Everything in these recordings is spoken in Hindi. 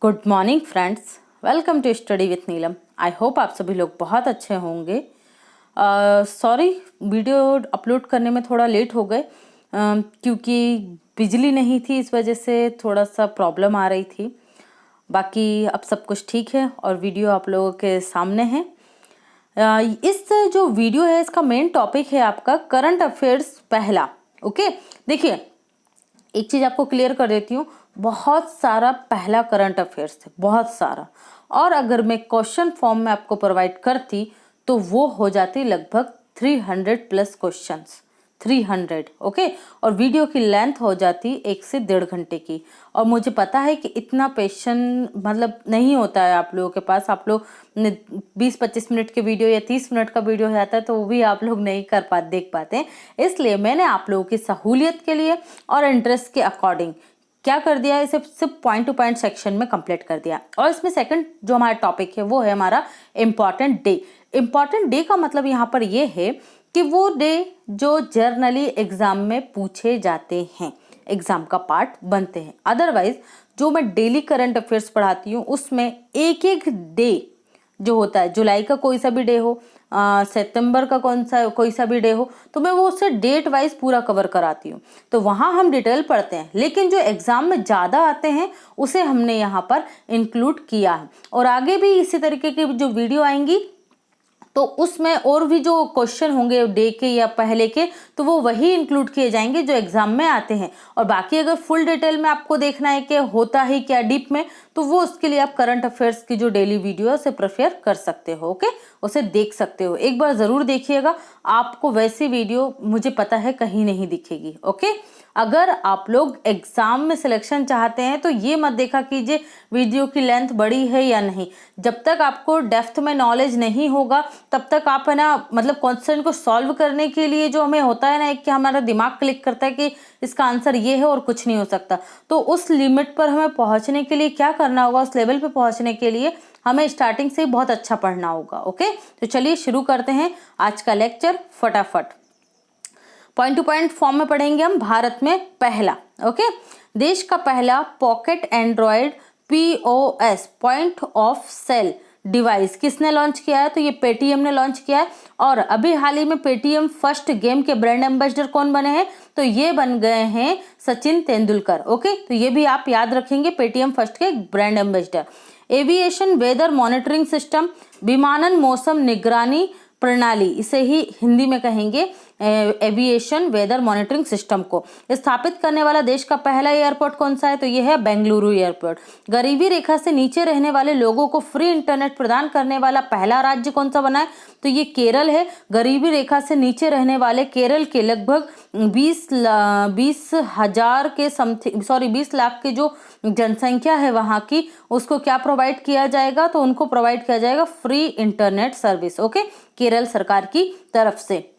Good morning friends, welcome to study with Neelam. I hope आप सभी लोग बहुत अच्छे होंगे। सॉरी, वीडियो अपलोड करने में थोड़ा लेट हो गए क्योंकि बिजली नहीं थी, इस वजह से थोड़ा सा प्रॉब्लम आ रही थी। बाकी अब सब कुछ ठीक है और वीडियो आप लोगों के सामने है। इस जो वीडियो है इसका मेन टॉपिक है आपका करंट अफेयर्स पहला। ओके, देखिए एक चीज आपको क्लियर कर देती हूँ, बहुत सारा पहला करंट अफेयर्स थे, बहुत सारा। और अगर मैं क्वेश्चन फॉर्म में आपको प्रोवाइड करती तो वो हो जाती लगभग 300 प्लस क्वेश्चंस, 300। ओके, और वीडियो की लेंथ हो जाती 1 से 1.5 घंटे की। और मुझे पता है कि इतना पेशेंस मतलब नहीं होता है आप लोगों के पास। आप लोग 20-25 मिनट के वीडियो या 30 मिनट का वीडियो हो जाता है तो वो भी आप लोग नहीं कर पाते, देख पाते हैं। इसलिए मैंने आप लोगों की सहूलियत के लिए और इंटरेस्ट के अकॉर्डिंग क्या कर दिया है, इसे सिर्फ पॉइंट टू पॉइंट सेक्शन में कंप्लीट कर दिया। और इसमें सेकंड जो हमारा टॉपिक है वो है हमारा इम्पॉर्टेंट डे। इम्पॉर्टेंट डे का मतलब यहाँ पर ये है कि वो डे जो जर्नली एग्जाम में पूछे जाते हैं, एग्जाम का पार्ट बनते हैं। अदरवाइज जो मैं डेली करंट अफेयर्स पढ़ाती हूँ उसमें एक एक डे जो होता है, जुलाई का कोई सा भी डे हो, सितंबर का कोई सा भी डे हो, तो मैं वो उससे डेट वाइज पूरा कवर कराती हूँ। तो वहाँ हम डिटेल पढ़ते हैं, लेकिन जो एग्जाम में ज़्यादा आते हैं उसे हमने यहाँ पर इंक्लूड किया है। और आगे भी इसी तरीके की जो वीडियो आएंगी तो उसमें और भी जो क्वेश्चन होंगे डे के या पहले के, तो वो वही इंक्लूड किए जाएंगे जो एग्जाम में आते हैं। और बाकी अगर फुल डिटेल में आपको देखना है कि होता ही क्या डीप में, तो वो उसके लिए आप करंट अफेयर्स की जो डेली वीडियो है उसे प्रेफर कर सकते हो। ओके, उसे देख सकते हो, एक बार जरूर देखिएगा। आपको वैसी वीडियो मुझे पता है कहीं नहीं दिखेगी। ओके, अगर आप लोग एग्जाम में सिलेक्शन चाहते हैं तो ये मत देखा कीजिए वीडियो की लेंथ बड़ी है या नहीं। जब तक आपको डेप्थ में नॉलेज नहीं होगा तब तक आप है ना, मतलब क्वेश्चन को सॉल्व करने के लिए जो हमें होता है ना, एक कि हमारा दिमाग क्लिक करता है कि इसका आंसर ये है और कुछ नहीं हो सकता। तो उस लिमिट पर हमें पहुंचने के लिए क्या करना होगा, उस लेवल पे पहुंचने के लिए हमें स्टार्टिंग से ही बहुत अच्छा पढ़ना होगा। ओके, तो चलिए शुरू करते हैं आज का लेक्चर फटाफट। पॉइंट टू पॉइंट फॉर्म में पढ़ेंगे हम। भारत में पहला, ओके, देश का पहला pocket android POS point of sale device किसने लॉन्च किया है? तो ये पेटीएम ने लॉन्च किया है। और अभी हाल ही में पेटीएम फर्स्ट गेम के ब्रांड एम्बेसडर कौन बने हैं? तो ये बन गए हैं सचिन तेंदुलकर। ओके, तो ये भी आप याद रखेंगे, पेटीएम फर्स्ट के brand ambassador. Aviation weather monitoring system, विमानन मौसम निगरानी प्रणाली, इसे ही हिंदी में कहेंगे एविएशन वेदर मॉनिटरिंग सिस्टम को स्थापित करने वाला देश का पहला एयरपोर्ट कौन सा है? तो यह है बेंगलुरु एयरपोर्ट। गरीबी रेखा से नीचे रहने वाले लोगों को फ्री इंटरनेट प्रदान करने वाला पहला राज्य कौन सा बना है? तो ये केरल है। गरीबी रेखा से नीचे रहने वाले केरल के लगभग 20 लाख के जो जनसंख्या है वहां की, उसको क्या प्रोवाइड किया जाएगा? तो उनको प्रोवाइड किया जाएगा free internet service. Okay, Kerala सरकार की तरफ से।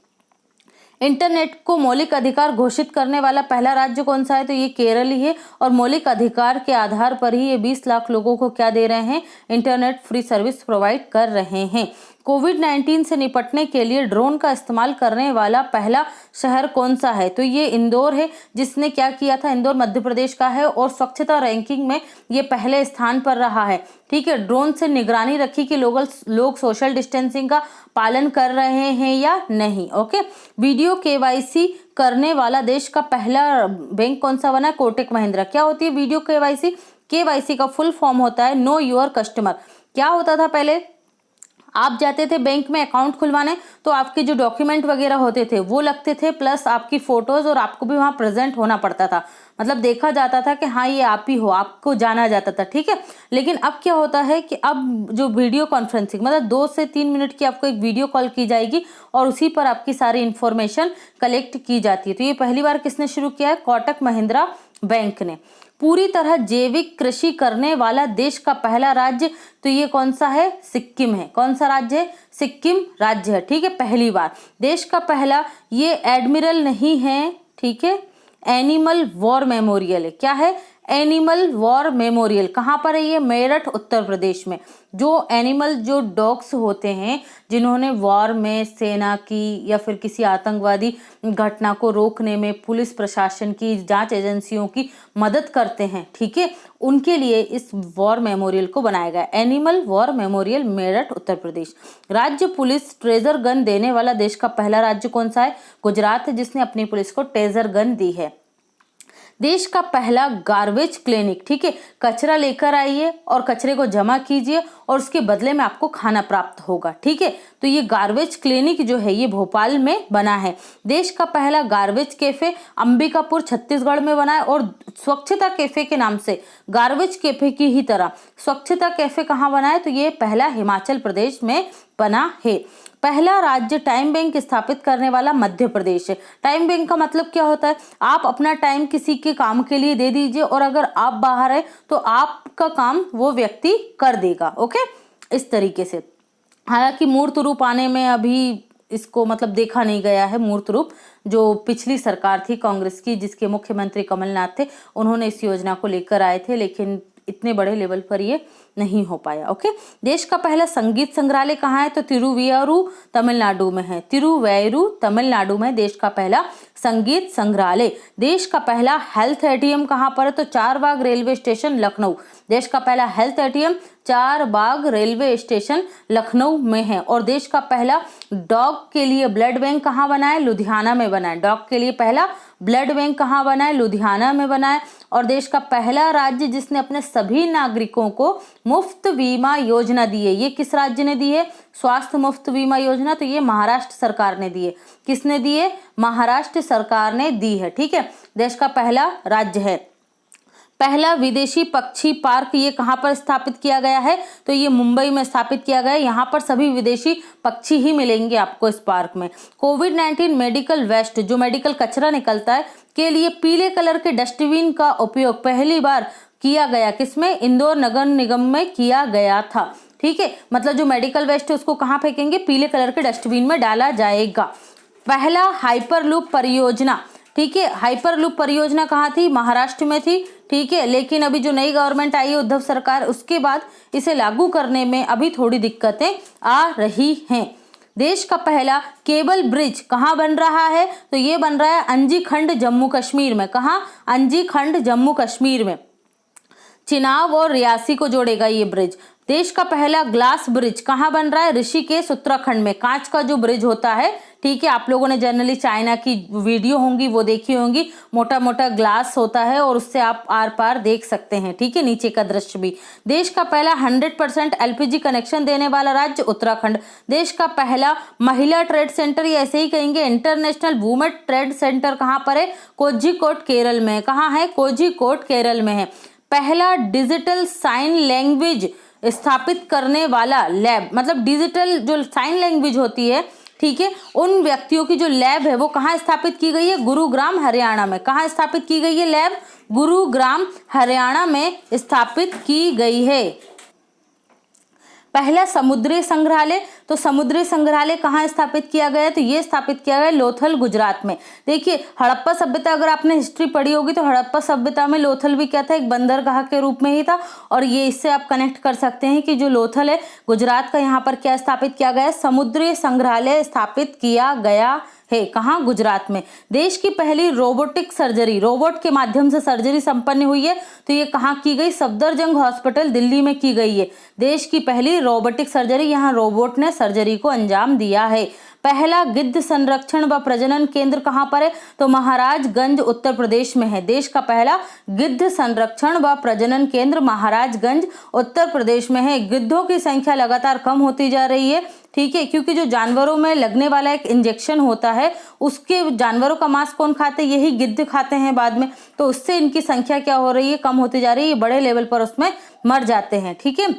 इंटरनेट को मौलिक अधिकार घोषित करने वाला पहला राज्य कौन सा है? तो ये केरल ही है। और मौलिक अधिकार के आधार पर ही ये 20 लाख लोगों को क्या दे रहे हैं? इंटरनेट फ्री सर्विस प्रोवाइड कर रहे हैं। कोविड-19 से निपटने के लिए ड्रोन का इस्तेमाल करने वाला पहला शहर कौन सा है? तो ये इंदौर है, जिसने क्या किया था? इंदौर मध्य प्रदेश का है और स्वच्छता रैंकिंग में ये पहले स्थान पर रहा है। ठीक है, ड्रोन से निगरानी रखी कि लोग सोशल डिस्टेंसिंग का पालन कर रहे हैं या नहीं। ओके, वीडियो KYC करने वाला देश का पहला बैंक कौन सा बना? कोटक महिंद्रा। क्या होती है वीडियो KYC? KYC का फुल फॉर्म होता है नो योर कस्टमर। क्या होता था पहले? आप जाते थे बैंक में अकाउंट खुलवाने तो आपके जो डॉक्यूमेंट वगैरह होते थे वो लगते थे, प्लस आपकी फोटोज, और आपको भी वहां प्रेजेंट होना पड़ता था। मतलब देखा जाता था कि हाँ ये आप ही हो, आपको जाना जाता था। ठीक है, लेकिन अब क्या होता है कि अब जो वीडियो कॉन्फ्रेंसिंग, मतलब 2 से 3 मिनट की आपको एक वीडियो कॉल की जाएगी और उसी पर आपकी सारी इंफॉर्मेशन कलेक्ट की जाती है। तो ये पहली बार किसने शुरू किया है? कोटक महिंद्रा बैंक ने। पूरी तरह जैविक कृषि करने वाला देश का पहला राज्य, तो ये कौन सा है? सिक्किम है। कौन सा राज्य है? सिक्किम राज्य है। ठीक है, पहली बार। देश का पहला, ये एडमिरल नहीं है, ठीक है, एनिमल वॉर मेमोरियल है। क्या है? Animal war memorial. कहाँ पर है ये? मेरठ उत्तर प्रदेश में। जो एनिमल, जो डॉग्स होते हैं जिन्होंने वॉर में सेना की या फिर किसी आतंकवादी घटना को रोकने में पुलिस प्रशासन की, जांच एजेंसियों की मदद करते हैं, ठीक है, उनके लिए इस वॉर मेमोरियल को बनाया गया। Animal war memorial, Meerut Uttar Pradesh. राज्य पुलिस ट्रेजर गन देने वाला देश का पहला राज्य कौन सा है? गुजरात है, जिसने अपनी पुलिस को ट्रेजर गन दी है। देश का पहला गार्बेज क्लिनिक, ठीक है, कचरा लेकर आइए और कचरे को जमा कीजिए और उसके बदले में आपको खाना प्राप्त होगा, ठीक है। तो ये गार्बेज क्लिनिक जो है ये भोपाल में बना है। देश का पहला गार्बेज कैफे अंबिकापुर छत्तीसगढ़ में बना है और स्वच्छता कैफे के नाम से गार्बेज कैफे की ही तरह स्वच्छता कैफे कहाँ बना है? तो ये पहला हिमाचल प्रदेश में बना है। पहला राज्य टाइम बैंक स्थापित करने वाला मध्य प्रदेश है। टाइम बैंक का मतलब क्या होता है? आप अपना टाइम किसी के काम के लिए दे दीजिए और अगर आप बाहर है तो आपका काम वो व्यक्ति कर देगा, ओके, इस तरीके से। हालांकि मूर्त रूप आने में अभी इसको मतलब देखा नहीं गया है मूर्त रूप। जो पिछली सरकार थी कांग्रेस की, जिसके मुख्यमंत्री कमलनाथ थे, उन्होंने इस योजना को लेकर आए थे, लेकिन इतने बड़े लेवल पर ये नहीं हो पाया, ओके। देश का पहला संगीत संग्रहालय कहाँ है? तो तिरुवैरूर तमिलनाडु में है। तिरुवैरूर तमिलनाडु में देश का पहला संगीत संग्रहालय। देश का पहला हेल्थ एटीएम कहाँ पर है? तो चारबाग रेलवे स्टेशन, लखनऊ। देश का पहला health ATM Charbagh railway station Lucknow में है। और देश का पहला डॉग के लिए ब्लड बैंक कहाँ बना है? लुधियाना में बना है। डॉग के लिए पहला ब्लड बैंक कहाँ बना है? लुधियाना में बना है। और देश का पहला राज्य जिसने अपने सभी नागरिकों को मुफ्त बीमा योजना दी है, ये किस राज्य ने दी है? स्वास्थ्य मुफ्त बीमा योजना, तो ये महाराष्ट्र सरकार ने दी है। किसने दी है? महाराष्ट्र सरकार ने दी है, ठीक है। देश का पहला राज्य है। पहला विदेशी पक्षी पार्क ये कहाँ पर स्थापित किया गया है? तो ये मुंबई में स्थापित किया गया है। यहाँ पर सभी विदेशी पक्षी ही मिलेंगे आपको इस पार्क में। कोविड-19 मेडिकल वेस्ट, जो मेडिकल कचरा निकलता है, के लिए पीले कलर के डस्टबिन का उपयोग पहली बार किया गया। किसमें? इंदौर नगर निगम में किया गया था, ठीक है। मतलब जो मेडिकल वेस्ट है उसको कहाँ फेंकेंगे? पीले कलर के डस्टबिन में डाला जाएगा। पहला हाइपरलूप परियोजना, ठीक है, हाइपरलूप परियोजना कहाँ थी? महाराष्ट्र में थी, ठीक है। लेकिन अभी जो नई गवर्नमेंट आई है उद्धव सरकार, उसके बाद इसे लागू करने में अभी थोड़ी दिक्कतें आ रही हैं। देश का पहला केबल ब्रिज कहाँ बन रहा है? तो ये बन रहा है अंजी खंड जम्मू कश्मीर में। कहाँ? अंजी खंड जम्मू कश्मीर में। चिनाब और रियासी को जोड़ेगा ये ब्रिज। देश का पहला ग्लास ब्रिज कहाँ बन रहा है? ऋषिकेश उत्तराखंड में। कांच का जो ब्रिज होता है, ठीक है, आप लोगों ने जनरली चाइना की वीडियो होंगी वो देखी होंगी, मोटा मोटा ग्लास होता है और उससे आप आर पार देख सकते हैं, ठीक है, नीचे का दृश्य भी। देश का पहला 100% एलपीजी कनेक्शन देने वाला राज्य उत्तराखंड। देश का पहला महिला ट्रेड सेंटर, या ऐसे ही कहेंगे इंटरनेशनल वुमेन ट्रेड सेंटर, कहाँ पर है? कोझिकोड केरल में। कहाँ है? कोझिकोड केरल में है। पहला डिजिटल साइन लैंग्वेज स्थापित करने वाला लैब, मतलब डिजिटल जो साइन लैंग्वेज होती है, ठीक है, उन व्यक्तियों की जो लैब है वो कहाँ स्थापित की गई है? गुरुग्राम हरियाणा में। कहाँ स्थापित की गई है लैब? गुरुग्राम हरियाणा में स्थापित की गई है। पहला समुद्री संग्रहालय, तो समुद्री संग्रहालय कहाँ स्थापित किया गया? तो ये स्थापित किया गया लोथल, गुजरात में। देखिए, हड़प्पा सभ्यता, अगर आपने हिस्ट्री पढ़ी होगी तो हड़प्पा सभ्यता में लोथल भी क्या था? एक बंदरगाह के रूप में ही था। और ये इससे आप कनेक्ट कर सकते हैं कि जो लोथल है गुजरात का, यहाँ पर क्या स्थापित किया गया? समुद्री संग्रहालय स्थापित किया गया है। कहाँ? गुजरात में। देश की पहली रोबोटिक सर्जरी, रोबोट के माध्यम से सर्जरी संपन्न हुई है, तो ये कहाँ की गई? सफदरजंग हॉस्पिटल, दिल्ली में की गई है। देश की पहली रोबोटिक सर्जरी, यहाँ रोबोट ने सर्जरी को अंजाम दिया है। पहला गिद्ध संरक्षण व प्रजनन केंद्र कहाँ पर है? तो महाराजगंज उत्तर प्रदेश में है। देश का पहला गिद्ध संरक्षण व प्रजनन केंद्र महाराजगंज उत्तर प्रदेश में है। गिद्धों की संख्या लगातार कम होती जा रही है, ठीक है, क्योंकि जो जानवरों में लगने वाला एक इंजेक्शन होता है, उसके जानवरों का मांस कौन खाते हैं? यही गिद्ध खाते हैं बाद में, तो उससे इनकी संख्या क्या हो रही है? कम होती जा रही है, बड़े लेवल पर उसमें मर जाते हैं, ठीक है।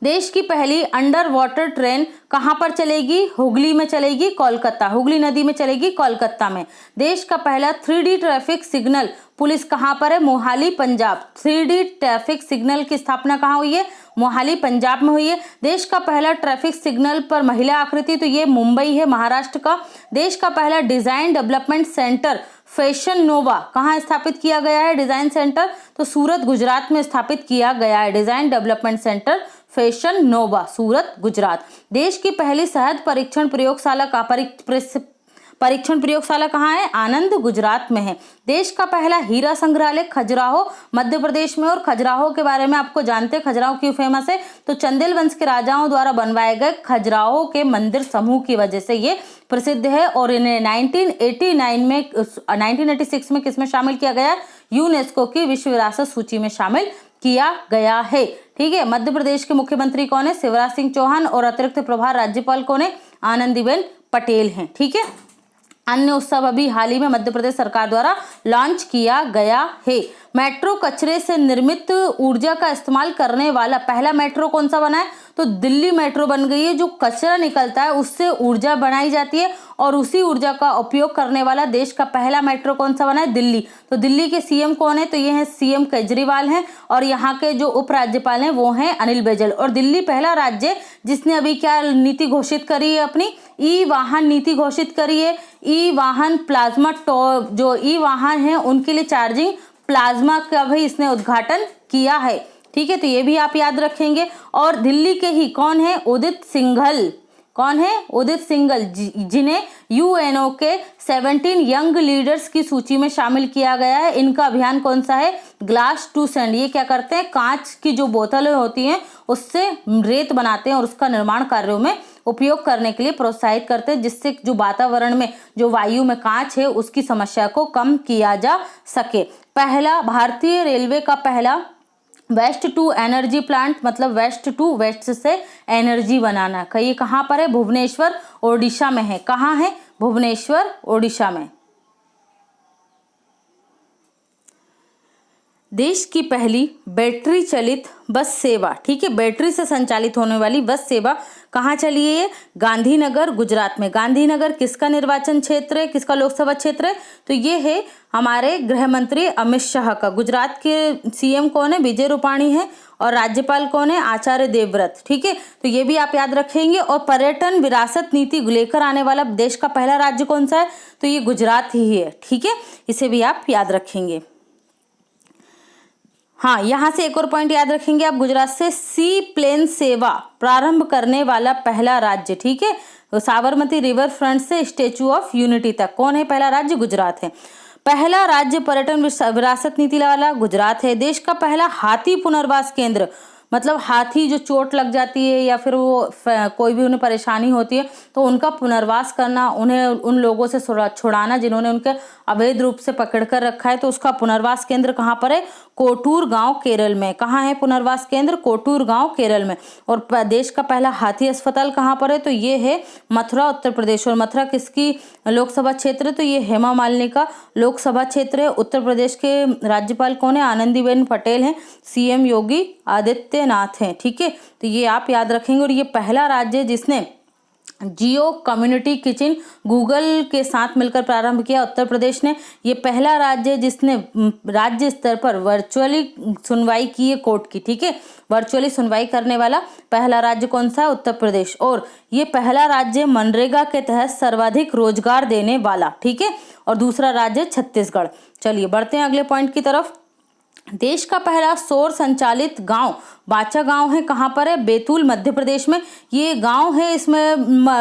देश की पहली अंडर वाटर ट्रेन कहाँ पर चलेगी? हुगली में चलेगी, कोलकाता, हुगली नदी में चलेगी, कोलकाता में। देश का पहला 3D ट्रैफिक सिग्नल पुलिस कहाँ पर है? Mohali, Punjab. 3D traffic signal की स्थापना कहाँ हुई है? मोहाली, पंजाब में हुई है। देश का पहला ट्रैफिक सिग्नल पर महिला आकृति, तो ये मुंबई है, महाराष्ट्र का। देश का पहला डिजाइन डेवलपमेंट सेंटर फैशन नोवा कहाँ स्थापित किया गया है डिजाइन सेंटर? तो सूरत गुजरात में स्थापित किया गया है डिजाइन डेवलपमेंट सेंटर फैशन नोवा, सूरत गुजरात। देश की पहली शहद परीक्षण प्रयोगशाला कहाँ है? आनंद गुजरात में है। देश का पहला हीरा संग्रहालय खजुराहो मध्य प्रदेश में। और खजुराहो के बारे में आपको जानते हैं, खजुराहो क्यों फेमस है? तो चंदेल वंश के राजाओं द्वारा बनवाए गए खजुराहो के मंदिर समूह की वजह से ये प्रसिद्ध है। और इन्हें 1986 में किसमें शामिल किया गया? यूनेस्को की विश्व विरासत सूची में शामिल किया गया है। ठीक है। मध्य प्रदेश के मुख्यमंत्री कौन है? शिवराज सिंह चौहान। और अतिरिक्त प्रभार राज्यपाल कौन है? आनंदीबेन पटेल हैं। ठीक है। अन्य उत्सव अभी हाल ही में मध्य प्रदेश सरकार द्वारा लॉन्च किया गया है। मेट्रो कचरे से निर्मित ऊर्जा का इस्तेमाल करने वाला पहला मेट्रो कौन सा बना है? तो दिल्ली मेट्रो बन गई है। जो कचरा निकलता है उससे ऊर्जा बनाई जाती है और उसी ऊर्जा का उपयोग करने वाला देश का पहला मेट्रो कौन सा बना है? दिल्ली। तो दिल्ली के सीएम कौन है? तो ये है सीएम केजरीवाल हैं। और यहाँ के जो उपराज्यपाल हैं वो हैं अनिल बैजल। और दिल्ली पहला राज्य जिसने अभी क्या नीति घोषित करी है? अपनी ई वाहन नीति घोषित करी है। ई वाहन प्लाज्मा जो ई वाहन है उनके लिए चार्जिंग प्लाज्मा का भी इसने उद्घाटन किया है। ठीक है। तो ये भी आप याद रखेंगे। और दिल्ली के ही कौन है? उदित सिंघल। कौन है? उदित सिंघल, जिन्हें यूएनओ के 17 यंग लीडर्स की सूची में शामिल किया गया है। इनका अभियान कौन सा है? Glass to sand. ये क्या करते हैं? कांच की जो बोतलें होती हैं उससे रेत बनाते हैं और उसका निर्माण कार्यों में उपयोग करने के लिए प्रोत्साहित करते हैं, जिससे जो वातावरण में जो वायु में कांच है उसकी समस्या को कम किया जा सके। पहला भारतीय रेलवे का पहला वेस्ट टू एनर्जी प्लांट, मतलब वेस्ट टू वेस्ट से एनर्जी बनाना, ये कहाँ पर है? भुवनेश्वर ओडिशा में है। कहाँ है? भुवनेश्वर ओडिशा में। देश की पहली बैटरी चलित बस सेवा, ठीक है, बैटरी से संचालित होने वाली बस सेवा कहाँ चली है? गांधीनगर गुजरात में। गांधीनगर किसका निर्वाचन क्षेत्र है? किसका लोकसभा क्षेत्र है? तो ये है हमारे गृह मंत्री अमित शाह का। गुजरात के सीएम कौन है? विजय रूपाणी है। और राज्यपाल कौन है? आचार्य देवव्रत। ठीक है। तो ये भी आप याद रखेंगे। और पर्यटन विरासत नीति लेकर आने वाला देश का पहला राज्य कौन सा है? तो ये गुजरात ही है। ठीक है। इसे भी आप याद रखेंगे। हाँ, यहाँ से एक और पॉइंट याद रखेंगे आप, गुजरात से सी प्लेन सेवा प्रारंभ करने वाला पहला राज्य। ठीक है। तो साबरमती रिवर फ्रंट से स्टेचू ऑफ यूनिटी तक कौन है? पहला राज्य गुजरात है। पहला राज्य पर्यटन विरासत नीति वाला गुजरात है। देश का पहला हाथी पुनर्वास केंद्र, मतलब हाथी जो चोट लग जाती है या फिर वो कोई भी उन्हें परेशानी होती है तो उनका पुनर्वास करना, उन्हें उन लोगों से छुड़ाना जिन्होंने उनके अवैध रूप से पकड़ कर रखा है, तो उसका पुनर्वास केंद्र कहाँ पर है? कोटूर गांव केरल में। कहाँ है पुनर्वास केंद्र? कोटूर गांव केरल में। और देश का पहला हाथी अस्पताल कहाँ पर है? तो ये है मथुरा उत्तर प्रदेश। और मथुरा किसकी लोकसभा क्षेत्र? तो ये हेमा मालिनी का लोकसभा क्षेत्र है। उत्तर प्रदेश के राज्यपाल कौन है? आनंदीबेन पटेल हैं। सीएम योगी आदित्यनाथ हैं। ठीक है। तो ये आप याद रखेंगे। और ये पहला राज्य जिसने जियो कम्युनिटी किचन गूगल के साथ मिलकर प्रारंभ किया, उत्तर प्रदेश ने। ये पहला राज्य जिसने राज्य स्तर पर वर्चुअली सुनवाई की है कोर्ट की। ठीक है। वर्चुअली सुनवाई करने वाला पहला राज्य कौन सा है? उत्तर प्रदेश। और ये पहला राज्य मनरेगा के तहत सर्वाधिक रोजगार देने वाला। ठीक है। और दूसरा राज्य छत्तीसगढ़। चलिए बढ़ते हैं अगले पॉइंट की तरफ। देश का पहला सौर संचालित गांव बाचा गांव है। कहाँ पर है? बैतूल मध्य प्रदेश में ये गांव है। इसमें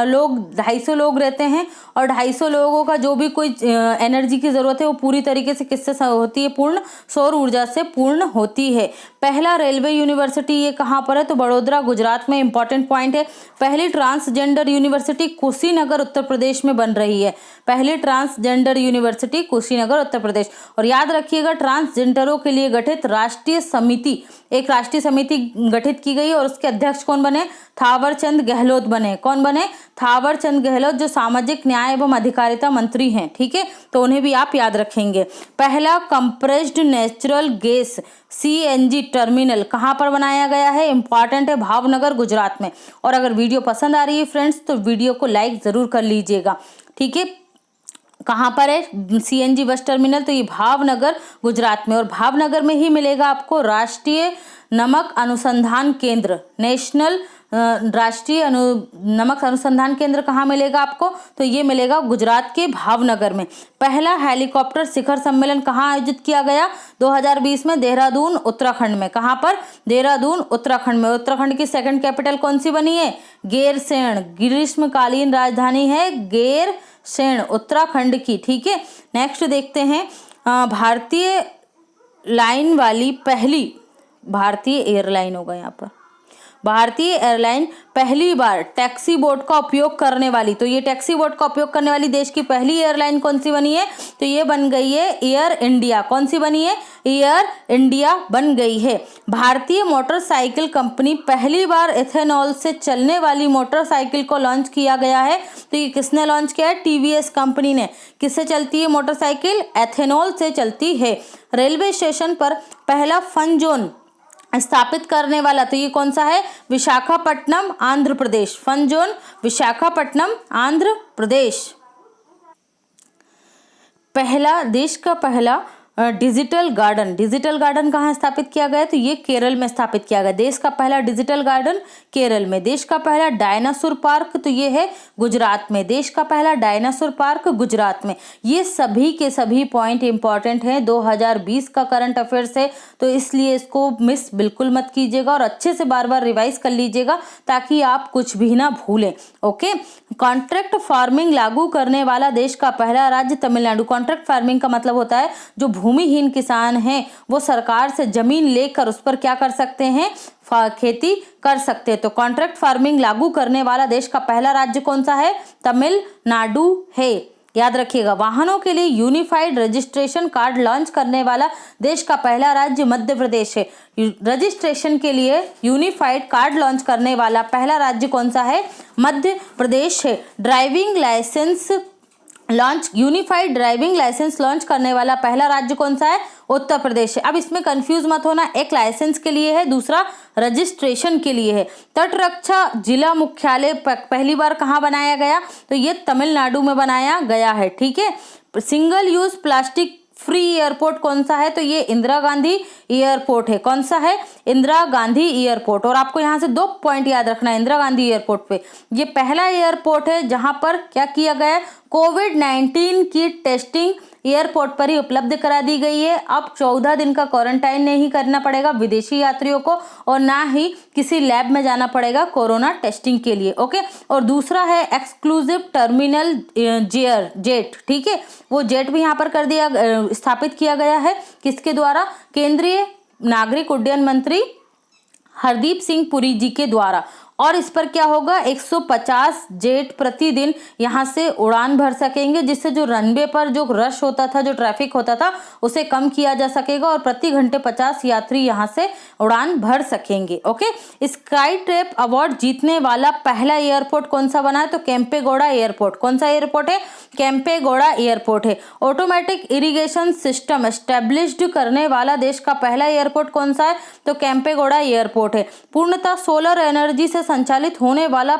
लोग 250 लोग रहते हैं और 250 लोगों का जो भी कोई एनर्जी की जरूरत है वो पूरी तरीके से किससे होती है? पूर्ण सौर ऊर्जा से पूर्ण होती है। पहला रेलवे यूनिवर्सिटी ये कहाँ पर है? तो बड़ोदरा गुजरात में। इंपॉर्टेंट पॉइंट है। पहली ट्रांसजेंडर यूनिवर्सिटी कुशीनगर उत्तर प्रदेश में बन रही है। पहली ट्रांसजेंडर यूनिवर्सिटी कुशीनगर उत्तर प्रदेश। और याद रखिएगा ट्रांसजेंडरों के लिए गठित राष्ट्रीय समिति, एक राष्ट्रीय समिति गठित की गई और उसके अध्यक्ष कौन बने? थावरचंद गहलोत बने। कौन बने? थावरचंद गहलोत, जो सामाजिक न्याय एवं अधिकारिता मंत्री हैं। ठीक है। तो उन्हें भी आप याद रखेंगे। पहला compressed natural gas CNG terminal कहाँ पर बनाया गया है? इंपॉर्टेंट है, भावनगर गुजरात में। और अगर वीडियो पसंद आ रही है फ्रेंड्स तो वीडियो को लाइक जरूर कर लीजिएगा। ठीक है। कहाँ पर है सीएनजी बस टर्मिनल? तो ये भावनगर गुजरात में। और भावनगर में ही मिलेगा आपको राष्ट्रीय नमक अनुसंधान केंद्र, नेशनल राष्ट्रीय नमक अनुसंधान केंद्र कहाँ मिलेगा आपको? तो ये मिलेगा गुजरात के भावनगर में। पहला हेलीकॉप्टर शिखर सम्मेलन कहाँ आयोजित किया गया? 2020 में देहरादून उत्तराखंड में। कहाँ पर? देहरादून उत्तराखंड में। उत्तराखंड की सेकंड कैपिटल कौन सी बनी है? गैरसैंण। ग्रीष्मकालीन राजधानी है गैरसैंण उत्तराखंड की। ठीक है, नेक्स्ट देखते हैं। भारतीय एयरलाइन होगा यहाँ पर। भारतीय एयरलाइन पहली बार टैक्सी बोट का उपयोग करने वाली, तो ये टैक्सी बोट का उपयोग करने वाली देश की पहली एयरलाइन कौन सी बनी है? तो ये बन गई है एयर इंडिया। कौन सी बनी है? एयर इंडिया बन गई है। भारतीय मोटरसाइकिल कंपनी पहली बार एथेनॉल से चलने वाली मोटरसाइकिल को लॉन्च किया गया है। तो ये किसने लॉन्च किया है? टीवीएस कंपनी ने। किससे चलती है मोटरसाइकिल? एथेनॉल से चलती है। रेलवे स्टेशन पर पहला फन जोन स्थापित करने वाला, तो ये कौन सा है? विशाखापट्टनम आंध्र प्रदेश। Fun zone Visakhapatnam Andhra Pradesh. देश का पहला डिजिटल गार्डन कहाँ स्थापित किया गया? तो ये केरल में स्थापित किया गया। देश का पहला डिजिटल गार्डन केरल में। देश का पहला डायनासोर पार्क, तो ये है गुजरात में। देश का पहला डायनासोर पार्क गुजरात में। ये सभी के सभी पॉइंट इंपॉर्टेंट हैं, 2020 का करंट अफेयर्स है, तो इसलिए इसको मिस बिल्कुल मत कीजिएगा और अच्छे से बार बार रिवाइज कर लीजिएगा ताकि आप कुछ भी ना भूलें। ओके, कॉन्ट्रैक्ट फार्मिंग लागू करने वाला देश का पहला राज्य तमिलनाडु। कॉन्ट्रैक्ट फार्मिंग का मतलब होता है जो भूमिहीन किसान हैं वो सरकार से जमीन लेकर उस पर क्या कर सकते हैं? खेती कर सकते हैं। तो कॉन्ट्रैक्ट फार्मिंग लागू करने वाला देश का पहला राज्य कौन सा है? तमिलनाडु है। याद रखिएगा। वाहनों के लिए यूनिफाइड रजिस्ट्रेशन कार्ड लॉन्च करने वाला देश का पहला राज्य मध्य प्रदेश है। रजिस्ट्रेशन के लिए यूनिफाइड कार्ड लॉन्च करने वाला पहला राज्य कौन सा है? मध्य प्रदेश है। यूनिफाइड ड्राइविंग लाइसेंस लॉन्च करने वाला पहला राज्य कौन सा है? उत्तर प्रदेश है। अब इसमें कंफ्यूज मत होना, एक लाइसेंस के लिए है, दूसरा रजिस्ट्रेशन के लिए है। तट रक्षा जिला मुख्यालय पहली बार कहाँ बनाया गया? तो ये तमिलनाडु में बनाया गया है। ठीक है। Single use plastic free airport कौन सा है? तो ये इंदिरा गांधी एयरपोर्ट है। कौन सा है? इंदिरा गांधी एयरपोर्ट। और आपको यहाँ से 2 पॉइंट याद रखना है इंदिरा गांधी एयरपोर्ट पे। ये पहला एयरपोर्ट है जहां पर क्या किया गया है? कोविड-19 की टेस्टिंग एयरपोर्ट पर ही उपलब्ध करा दी गई है। अब 14 दिन का क्वारंटाइन नहीं करना पड़ेगा विदेशी यात्रियों को और ना ही किसी लैब में जाना पड़ेगा कोरोना टेस्टिंग के लिए। ओके। और दूसरा है एक्सक्लूसिव टर्मिनल जेट। ठीक है, वो जेट भी यहाँ पर कर दिया, स्थापित किया गया है। किसके द्वारा? केंद्रीय नागरिक उड्डयन मंत्री हरदीप सिंह पुरी जी के द्वारा। और इस पर क्या होगा? 150 जेट प्रतिदिन यहाँ से उड़ान भर सकेंगे, जिससे जो रनवे पर जो रश होता था, जो ट्रैफिक होता था, उसे कम किया जा सकेगा और प्रति घंटे 50 यात्री यहाँ से उड़ान भर सकेंगे। ओके। स्काई ट्रैप अवार्ड जीतने वाला पहला एयरपोर्ट कौन सा बना है? तो केम्पेगौड़ा एयरपोर्ट। कौन सा एयरपोर्ट है? केम्पेगौड़ा एयरपोर्ट है। ऑटोमेटिक इरिगेशन सिस्टम एस्टेब्लिश्ड करने वाला देश का पहला एयरपोर्ट कौन सा है? तो केम्पेगौड़ा एयरपोर्ट है। पूर्णतः सोलर एनर्जी से संचालित होने वाला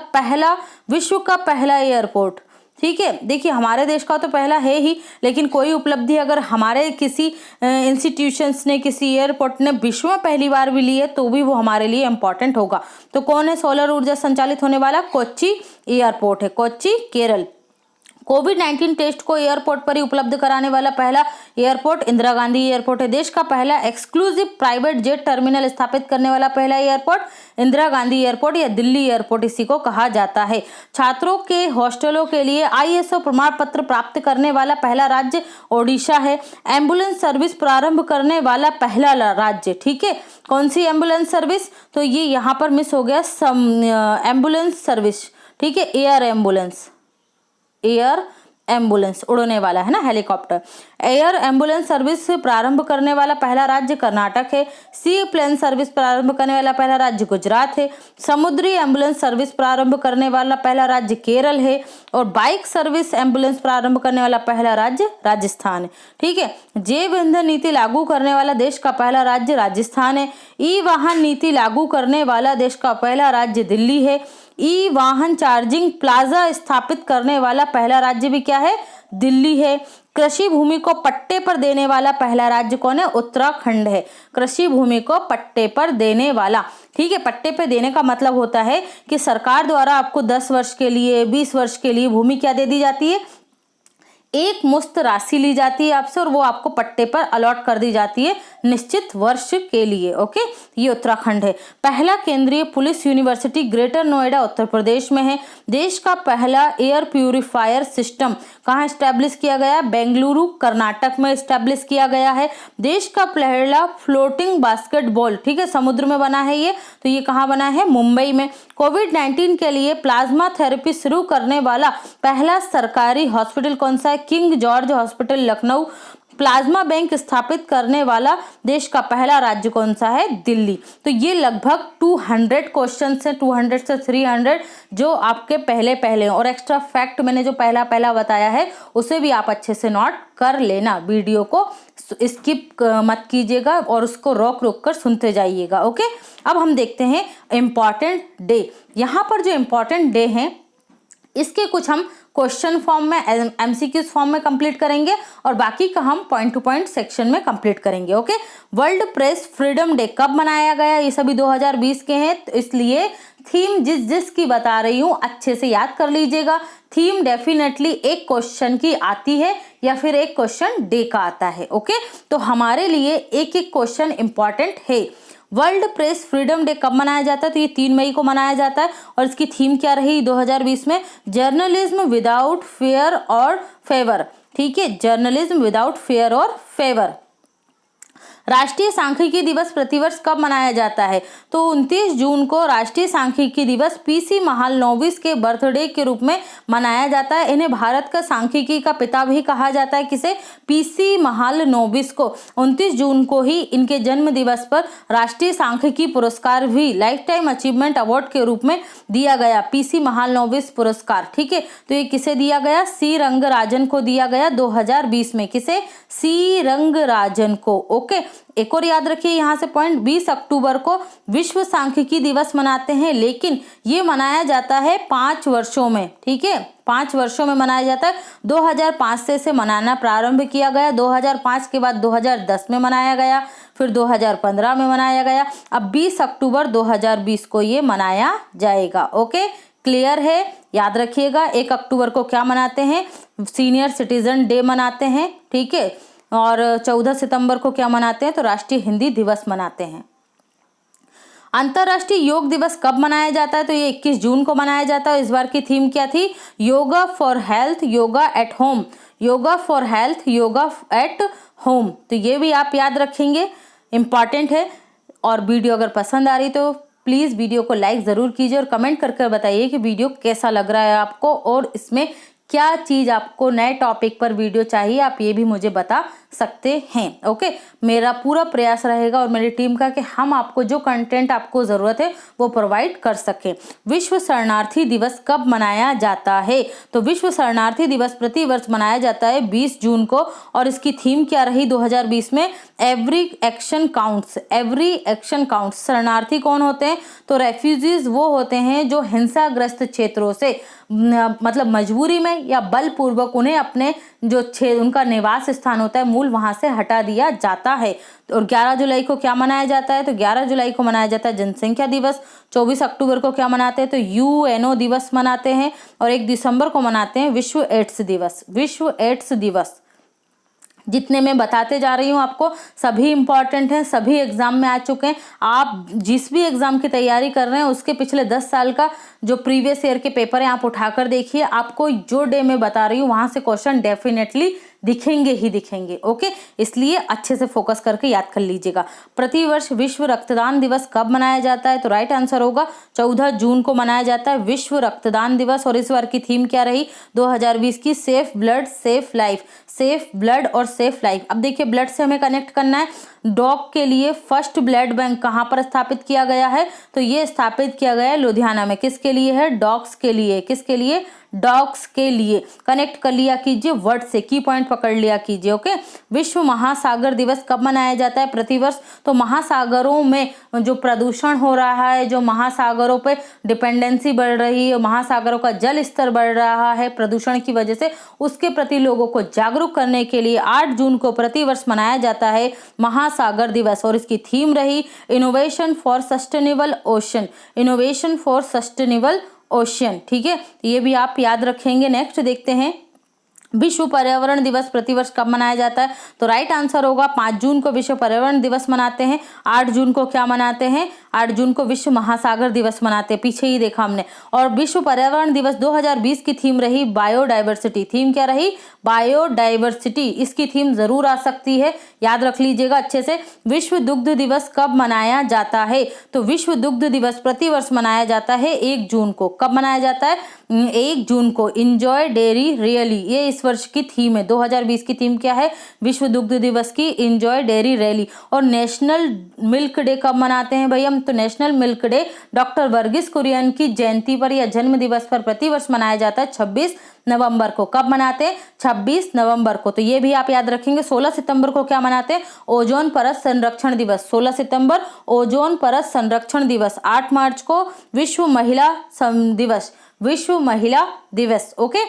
विश्व का पहला एयरपोर्ट। ठीक है, देखिए हमारे देश का तो पहला है ही, लेकिन कोई उपलब्धि अगर हमारे किसी इंस्टीट्यूशंस ने, किसी एयरपोर्ट ने विश्व में पहली बार भी ली है तो भी वो हमारे लिए इंपॉर्टेंट होगा। तो कौन है सोलर ऊर्जा संचालित होने वाला? कोच्चि एयरपोर्ट है, कोच्चि केरल। कोविड-19 टेस्ट को एयरपोर्ट पर ही उपलब्ध कराने वाला पहला एयरपोर्ट इंदिरा गांधी एयरपोर्ट है। देश का पहला एक्सक्लूसिव प्राइवेट जेट टर्मिनल स्थापित करने वाला पहला एयरपोर्ट इंदिरा गांधी एयरपोर्ट या दिल्ली एयरपोर्ट इसी को कहा जाता है। छात्रों के हॉस्टलों के लिए ISO प्रमाण पत्र प्राप्त करने वाला पहला राज्य ओडिशा है। एम्बुलेंस सर्विस प्रारंभ करने वाला पहला राज्य। ठीक है, कौन सी एम्बुलेंस सर्विस? तो ये यहाँ पर मिस हो गया, एम्बुलेंस सर्विस। ठीक है, एयर एम्बुलेंस उड़ने वाला है ना, हेलीकॉप्टर। एयर एम्बुलेंस सर्विस प्रारंभ करने वाला पहला राज्य कर्नाटक है। सी प्लेन सर्विस प्रारंभ करने वाला पहला राज्य गुजरात है। समुद्री एम्बुलेंस सर्विस प्रारंभ करने वाला पहला राज्य केरल है। और बाइक सर्विस एम्बुलेंस प्रारंभ करने वाला पहला राज्य राजस्थान है। ठीक है। जैव ईंधन नीति लागू करने वाला देश का पहला राज्य राजस्थान है। ई वाहन नीति लागू करने वाला देश का पहला राज्य दिल्ली है। ई वाहन चार्जिंग प्लाजा स्थापित करने वाला पहला राज्य भी क्या है? दिल्ली है। कृषि भूमि को पट्टे पर देने वाला पहला राज्य कौन है? उत्तराखंड है। कृषि भूमि को पट्टे पर देने वाला, ठीक है। पट्टे पे देने का मतलब होता है कि सरकार द्वारा आपको 10 वर्ष के लिए, 20 वर्ष के लिए भूमि क्या दे दी जाती है? एक मुश्त राशि ली जाती है आपसे और वो आपको पट्टे पर अलॉट कर दी जाती है निश्चित वर्ष के लिए। ओके, ये उत्तराखंड है। पहला केंद्रीय police university greater Noida Uttar Pradesh में है। देश का पहला एयर प्यूरिफायर सिस्टम कहाँ एस्टेब्लिश किया गया? बेंगलुरु कर्नाटक में एस्टेब्लिश किया गया है। देश का पहला फ्लोटिंग बास्केटबॉल, ठीक है, समुद्र में बना है ये, तो ये कहाँ बना है? मुंबई में। कोविड-19 के लिए प्लाज्मा थेरेपी शुरू करने वाला पहला सरकारी हॉस्पिटल कौन सा है? King George hospital Lucknow. Plasma bank स्थापित करने वाला देश का पहला राज्य कौन सा है? दिल्ली। तो ये लगभग 200 क्वेश्चन है, 200 से 300 जो आपके पहले हैं। और एक्स्ट्रा फैक्ट मैंने जो पहला बताया है उसे भी आप अच्छे से नोट कर लेना। वीडियो को स्किप मत कीजिएगा और उसको रोक कर सुनते जाइएगा। ओके, अब हम देखते हैं इम्पॉर्टेंट डे। यहाँ पर जो इम्पॉर्टेंट डे हैं इसके कुछ हम क्वेश्चन फॉर्म में, एमसीक्यूज फॉर्म में कंप्लीट करेंगे और बाकी का हम पॉइंट टू पॉइंट सेक्शन में कंप्लीट करेंगे। Okay, world press freedom day कब मनाया गया? ये सभी 2020 के हैं, तो इसलिए थीम जिसकी बता रही हूँ अच्छे से याद कर लीजिएगा। थीम डेफिनेटली एक क्वेश्चन की आती है या फिर एक क्वेश्चन डे का आता है। ओके, तो हमारे लिए एक एक क्वेश्चन इंपॉर्टेंट है। वर्ल्ड प्रेस फ्रीडम डे कब मनाया जाता है? तो ये 3 मई को मनाया जाता है और इसकी थीम क्या रही 2020 में? जर्नलिज्म विदाउट फेयर और फेवर, ठीक है, जर्नलिज्म विदाउट फेयर और फेवर। राष्ट्रीय सांख्यिकी दिवस प्रतिवर्ष कब मनाया जाता है? तो 29 जून को राष्ट्रीय सांख्यिकी दिवस पीसी महालनोबिस के बर्थडे के रूप में मनाया जाता है। इन्हें भारत का सांख्यिकी का पिता भी कहा जाता है। किसे? पीसी महालनोबिस को। 29 जून को ही इनके जन्म दिवस पर राष्ट्रीय सांख्यिकी पुरस्कार भी लाइफ टाइम अचीवमेंट अवार्ड के रूप में दिया गया, पीसी महालनोबिस पुरस्कार, ठीक है। तो ये किसे दिया गया? सी रंगराजन को दिया गया 2020 में। किसे? सी रंगराजन को। ओके, एक और याद रखिए यहाँ से पॉइंट, 20 अक्टूबर को विश्व सांख्यिकी दिवस मनाते हैं, लेकिन ये मनाया जाता है 5 वर्षों में, ठीक है, 5 वर्षों में मनाया जाता है। 2005 से इसे मनाना प्रारंभ किया गया, 2005 के बाद 2010 में मनाया गया, फिर 2015 में मनाया गया, अब 20 अक्टूबर 2020 को ये मनाया जाएगा। ओके, क्लियर है? याद रखिएगा 1 अक्टूबर को क्या मनाते हैं? सीनियर सिटीजन डे मनाते हैं, ठीक है, और 14 सितंबर को क्या मनाते हैं? तो राष्ट्रीय हिंदी दिवस मनाते हैं। अंतर्राष्ट्रीय योग दिवस कब मनाया जाता है? तो ये 21 जून को मनाया जाता है। इस बार की थीम क्या थी? Yoga for health, yoga at home, yoga for health, yoga at home. तो ये भी आप याद रखेंगे, इंपॉर्टेंट है। और वीडियो अगर पसंद आ रही तो प्लीज़ वीडियो को लाइक ज़रूर कीजिए और कमेंट करके बताइए कि वीडियो कैसा लग रहा है आपको और इसमें क्या चीज़ आपको नए टॉपिक पर वीडियो चाहिए, आप ये भी मुझे बता सकते हैं। ओके, मेरा पूरा प्रयास रहेगा और मेरी टीम का कि हम आपको जो कंटेंट आपको ज़रूरत है वो प्रोवाइड कर सकें। विश्व शरणार्थी दिवस कब मनाया जाता है? तो विश्व शरणार्थी दिवस प्रतिवर्ष मनाया जाता है 20 जून को और इसकी थीम क्या रही 2020 में? Every action counts, every action counts. शरणार्थी कौन होते हैं? तो रेफ्यूजीज वो होते हैं जो हिंसाग्रस्त क्षेत्रों से मतलब मजबूरी में या बलपूर्वक उन्हें अपने जो उनका निवास स्थान होता है मूल वहां से हटा दिया जाता है। और 11 जुलाई को क्या मनाया जाता है? तो 11 जुलाई को मनाया जाता है जनसंख्या दिवस। 24 अक्टूबर को क्या मनाते हैं? तो यूएनओ दिवस मनाते हैं और 1 दिसंबर को मनाते हैं विश्व एड्स दिवस। विश्व एड्स दिवस जितने मैं बताते जा रही हूँ आपको सभी इंपॉर्टेंट हैं, सभी एग्जाम में आ चुके हैं। आप जिस भी एग्जाम की तैयारी कर रहे हैं उसके पिछले 10 साल का जो प्रीवियस ईयर के पेपर हैं आप उठाकर देखिए, आपको जो डे में बता रही हूँ वहां से क्वेश्चन डेफिनेटली दिखेंगे ही दिखेंगे। ओके, इसलिए अच्छे से फोकस करके याद कर लीजिएगा। प्रतिवर्ष विश्व रक्तदान दिवस कब मनाया जाता है? तो राइट आंसर होगा 14 जून को मनाया जाता है विश्व रक्तदान दिवस। और इस बार की थीम क्या रही 2020 की? Safe blood safe life, safe blood और सेफ लाइफ। अब देखिए ब्लड से हमें कनेक्ट करना है। डॉग के लिए फर्स्ट ब्लड बैंक कहाँ पर स्थापित किया गया है? तो ये स्थापित किया गया है लुधियाना में। किसके लिए है? डॉग्स के लिए। किसके लिए? डॉग्स के लिए। कनेक्ट कर लिया कीजिए वर्ड से, की पॉइंट पकड़ लिया कीजिए। ओके, विश्व महासागर दिवस कब मनाया जाता है? प्रतिवर्ष। तो महासागरों में जो प्रदूषण हो रहा है, जो महासागरों पे डिपेंडेंसी बढ़ रही है, महासागरों का जल स्तर बढ़ रहा है प्रदूषण की वजह से, उसके प्रति लोगों को जागरूक करने के लिए 8 जून को प्रतिवर्ष मनाया जाता है महासागर दिवस। और इसकी थीम रही innovation for sustainable ocean, innovation for sustainable ocean. ठीक है, ये भी आप याद रखेंगे। नेक्स्ट देखते हैं, विश्व पर्यावरण दिवस प्रतिवर्ष कब मनाया जाता है? तो राइट आंसर होगा 5 जून को विश्व पर्यावरण दिवस मनाते हैं। 8 जून को क्या मनाते हैं? 8 जून को विश्व महासागर दिवस मनाते हैं, पीछे ही देखा हमने। और विश्व पर्यावरण दिवस 2020 की थीम रही बायोडाइवर्सिटी। थीम क्या रही? बायोडाइवर्सिटी। इसकी थीम जरूर आ सकती है, याद रख लीजिएगा अच्छे से। विश्व दुग्ध दिवस कब मनाया जाता है? तो विश्व दुग्ध दिवस प्रतिवर्ष मनाया जाता है 1 जून को। कब मनाया जाता है? 1 जून को। इंजॉय डेयरी रियली, ये इस वर्ष की थीम है। 2020 की थीम क्या है? विश्व दुग्ध दिवस की इंजॉय डेयरी रैली। और नेशनल मिल्क डे कब मनाते हैं भाई हम? तो national milk day doctor Verghese Kurien की जयंती पर या जन्म दिवस पर प्रतिवर्ष मनाया जाता है 26 नवंबर को। कब मनाते हैं? 26 नवंबर को। तो ये भी आप याद रखेंगे। 16 सितंबर को क्या मनाते हैं? ओजोन परत संरक्षण दिवस। 16 सितंबर ओजोन परत संरक्षण दिवस। 8 मार्च को विश्व महिला दिवस, विश्व महिला दिवस। ओके,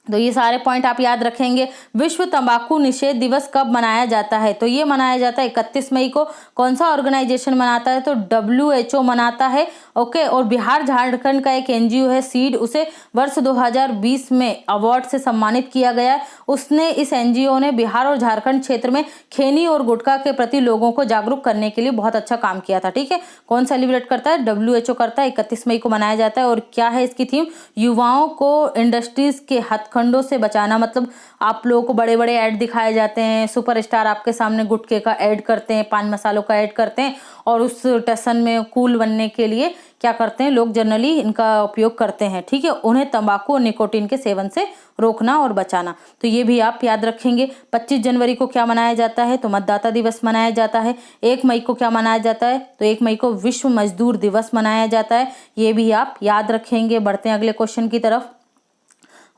तो ये सारे पॉइंट आप याद रखेंगे। विश्व तंबाकू निषेध दिवस कब मनाया जाता है? तो ये मनाया जाता है 31 मई को। कौन सा ऑर्गेनाइजेशन मनाता है? तो WHO मनाता है। ओके, और बिहार झारखंड का एक NGO है सीड, उसे वर्ष 2020 में अवार्ड से सम्मानित किया गया। उसने, इस NGO ने बिहार और झारखंड क्षेत्र में खैनी और गुटखा के प्रति लोगों को जागरूक करने के लिए बहुत अच्छा काम किया था। ठीक है, कौन सेलिब्रेट करता है? WHO करता है। 31 मई को मनाया जाता है। और क्या है इसकी थीम? युवाओं को इंडस्ट्रीज के हथकंडों से बचाना। मतलब आप लोगों को बड़े बड़े ऐड दिखाए जाते हैं, सुपरस्टार आपके सामने गुटखे का ऐड करते हैं, पान मसालों का ऐड करते हैं, और उस टसन में कूल बनने के लिए क्या करते हैं लोग? जनरली इनका उपयोग करते हैं। ठीक है, उन्हें तंबाकू और निकोटीन के सेवन से रोकना और बचाना। तो ये भी आप याद रखेंगे। 25 जनवरी को क्या मनाया जाता है? तो मतदाता दिवस मनाया जाता है। 1 मई को क्या मनाया जाता है? तो 1 मई को विश्व मजदूर दिवस मनाया जाता है। ये भी आप याद रखेंगे। बढ़ते हैं अगले क्वेश्चन की तरफ।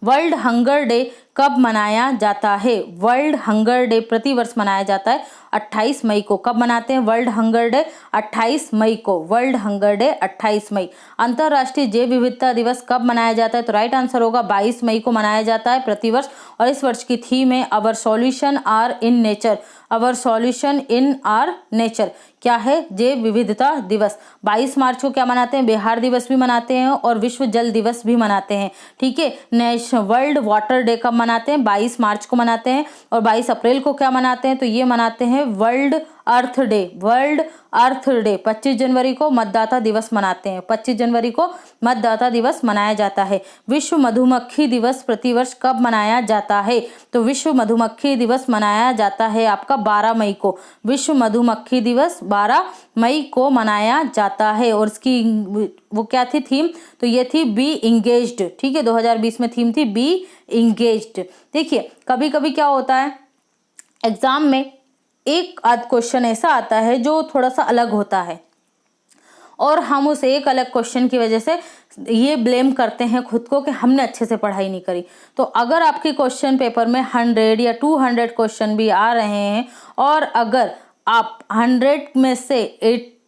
वर्ल्ड हंगर डे कब मनाया जाता है? वर्ल्ड हंगर डे प्रतिवर्ष मनाया जाता है 28 मई को। कब मनाते हैं वर्ल्ड हंगर डे? 28 मई को। वर्ल्ड हंगर डे 28 मई। अंतर्राष्ट्रीय जैव विविधता दिवस कब मनाया जाता है? तो राइट आंसर होगा 22 मई को मनाया जाता है प्रतिवर्ष। और इस वर्ष की थीम है our solution are in nature, our solution in are nature. क्या है? जैव विविधता दिवस। 22 मार्च को क्या मनाते हैं? बिहार दिवस भी मनाते हैं और विश्व जल दिवस भी मनाते हैं। ठीक है, नेशनल वर्ल्ड वाटर डे कब मनाते हैं? 22 मार्च को मनाते हैं। और 22 अप्रैल को क्या मनाते हैं? तो ये मनाते हैं वर्ल्ड अर्थ डे, वर्ल्ड अर्थ डे। 25 जनवरी को मतदाता दिवस मनाते हैं। 25 जनवरी को मतदाता दिवस मनाया जाता है। विश्व मधुमक्खी दिवस प्रतिवर्ष कब मनाया जाता है? तो विश्व मधुमक्खी दिवस मनाया जाता है आपका 12 मई को। विश्व मधुमक्खी दिवस 12 मई को मनाया जाता है। और इसकी वो क्या थी थीम? तो ये थी बी इंगेज्ड। ठीक है, 2020 में थीम थी बी इंगेज्ड। देखिए, कभी कभी क्या होता है एग्जाम में, एक आध क्वेश्चन ऐसा आता है जो थोड़ा सा अलग होता है, और हम उस एक अलग क्वेश्चन की वजह से ये ब्लेम करते हैं खुद को कि हमने अच्छे से पढ़ाई नहीं करी। तो अगर आपके क्वेश्चन पेपर में 100 या 200 क्वेश्चन भी आ रहे हैं, और अगर आप 100 में से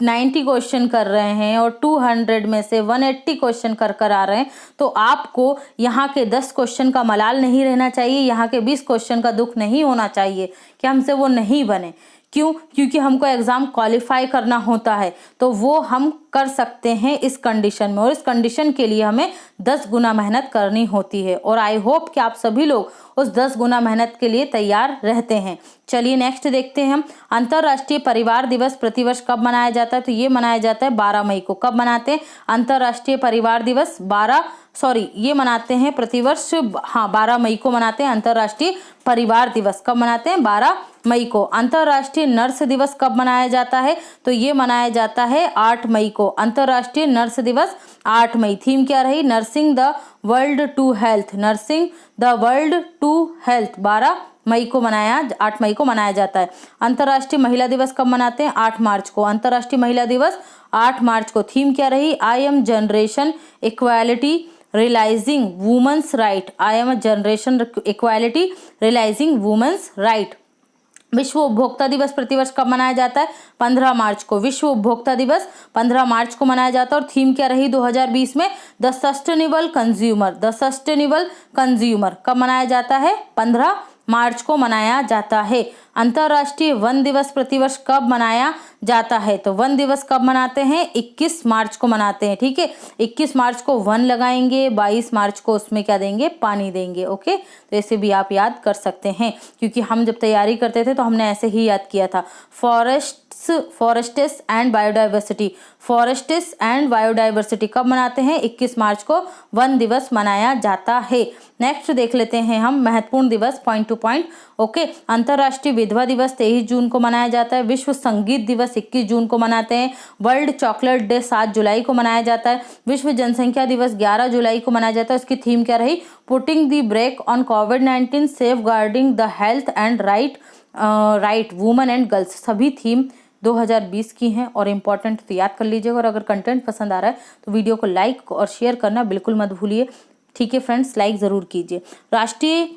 90 क्वेश्चन कर रहे हैं और 200 में से 180 क्वेश्चन कर आ रहे हैं, तो आपको यहाँ के 10 क्वेश्चन का मलाल नहीं रहना चाहिए, यहाँ के 20 क्वेश्चन का दुख नहीं होना चाहिए कि हमसे वो नहीं बने। क्यों? क्योंकि हमको एग्जाम क्वालिफाई करना होता है, तो वो हम कर सकते हैं इस कंडीशन में, और इस कंडीशन के लिए हमें 10 गुना मेहनत करनी होती है। और आई होप कि आप सभी लोग उस 10 गुना मेहनत के लिए तैयार रहते हैं। चलिए नेक्स्ट देखते हैं हम। अंतर्राष्ट्रीय परिवार दिवस प्रतिवर्ष कब मनाया जाता है? तो ये मनाया जाता है 12 मई को। कब मनाते हैं अंतर्राष्ट्रीय परिवार दिवस? ये मनाते हैं प्रतिवर्ष, हाँ 12 मई को मनाते हैं अंतर्राष्ट्रीय परिवार दिवस। कब मनाते हैं? 12 मई को। अंतर्राष्ट्रीय नर्स दिवस कब मनाया जाता है? तो ये मनाया जाता है 8 मई को। अंतर्राष्ट्रीय नर्स दिवस 8 मई। थीम क्या रही? Nursing the world to health, nursing the world to health. 12 मई को मनाया, 8 मई को मनाया जाता है। अंतर्राष्ट्रीय महिला दिवस कब मनाते हैं? 8 मार्च को। अंतर्राष्ट्रीय महिला दिवस 8 मार्च को। थीम क्या रही? I am generation equality realising women's right, I am a generation equality realising women's right. विश्व उपभोक्ता दिवस प्रतिवर्ष कब मनाया जाता है? 15 मार्च को। विश्व उपभोक्ता दिवस 15 मार्च को मनाया जाता है। और थीम क्या रही 2020 में? The sustainable consumer. The sustainable consumer कब मनाया जाता है? 15 मार्च को मनाया जाता है। अंतर्राष्ट्रीय वन दिवस प्रतिवर्ष कब मनाया जाता है? तो वन दिवस कब मनाते हैं? 21 मार्च को मनाते हैं। ठीक है, 21 मार्च को वन लगाएंगे, 22 मार्च को उसमें क्या देंगे? पानी देंगे। ओके, तो ऐसे भी आप याद कर सकते हैं, क्योंकि हम जब तैयारी करते थे तो हमने ऐसे ही याद किया था। Forests and biodiversity, forests and biodiversity कब मनाते हैं? 21 मार्च को वन दिवस मनाया जाता है। नेक्स्ट देख लेते हैं हम महत्वपूर्ण दिवस पॉइंट टू पॉइंट। ओके, अंतर्राष्ट्रीय विधवा दिवस 23 जून को मनाया जाता है। विश्व संगीत दिवस 21 जून को मनाते हैं। वर्ल्ड चॉकलेट डे 7 जुलाई को मनाया जाता है। विश्व जनसंख्या दिवस 11 जुलाई को मनाया जाता है। उसकी थीम क्या रही? पुटिंग द ब्रेक ऑन कोविड-19, safeguarding the health and right women and girls. सभी थीम 2020 की हैं और इम्पॉर्टेंट तो याद कर लीजिएगा। और अगर कंटेंट पसंद आ रहा है तो वीडियो को लाइक और शेयर करना बिल्कुल मत भूलिए। ठीक है फ्रेंड्स, लाइक ज़रूर कीजिए। राष्ट्रीय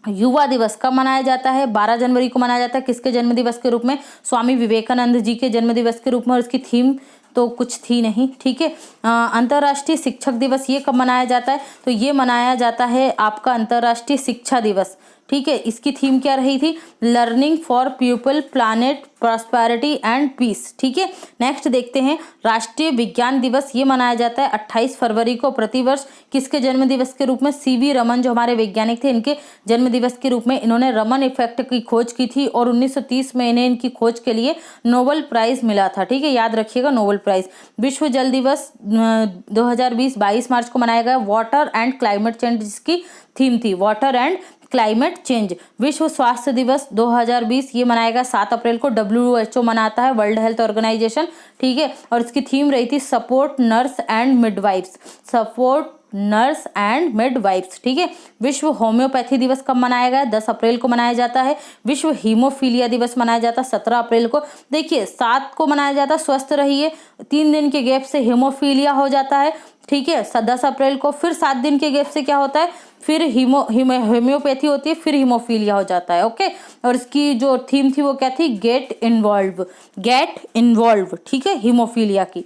युवा दिवस कब मनाया जाता है? 12 जनवरी को मनाया जाता है। किसके जन्म दिवस के रूप में? स्वामी विवेकानंद जी के जन्म दिवस के रूप में। और उसकी थीम तो कुछ थी नहीं। ठीक है, अंतर्राष्ट्रीय शिक्षक दिवस ये कब मनाया जाता है? तो ये मनाया जाता है आपका अंतर्राष्ट्रीय शिक्षा दिवस। ठीक है, इसकी थीम क्या रही थी? Learning for people, planet, prosperity and peace. ठीक है, नेक्स्ट देखते हैं राष्ट्रीय विज्ञान दिवस। ये मनाया जाता है 28 फरवरी को प्रतिवर्ष। किसके जन्म दिवस के रूप में? सीवी रमन जो हमारे वैज्ञानिक थे, इनके जन्म दिवस के रूप में। इन्होंने रमन इफेक्ट की खोज की थी और 1930 में इन्हें इनकी खोज के लिए नोबेल प्राइज मिला था। ठीक है, याद रखिएगा नोबेल प्राइज। विश्व जल दिवस 2020 22 मार्च को मनाया गया। वाटर एंड क्लाइमेट चेंज जिसकी थीम थी, वाटर एंड क्लाइमेट चेंज। विश्व स्वास्थ्य दिवस 2020 ये मनाएगा 7 अप्रैल को। WHO मनाता है, वर्ल्ड हेल्थ ऑर्गेनाइजेशन। ठीक है, और इसकी थीम रही थी support nurse and midwives, support nurse and midwives. ठीक है, विश्व होम्योपैथी दिवस कब मनाया गया? 10 अप्रैल को मनाया जाता है। विश्व हीमोफीलिया दिवस मनाया जाता है 17 अप्रैल को। देखिए 7 को मनाया जाता है स्वस्थ रहिए, 3 दिन के गैप से हीमोफीलिया हो जाता है। ठीक है, 10 अप्रैल को। फिर 7 दिन के गैप से क्या होता है? फिर होम्योपैथी होती है, फिर हीमोफीलिया हो जाता है। ओके, और इसकी जो थीम थी वो क्या थी? Get involve. ठीक है, हीमोफीलिया की।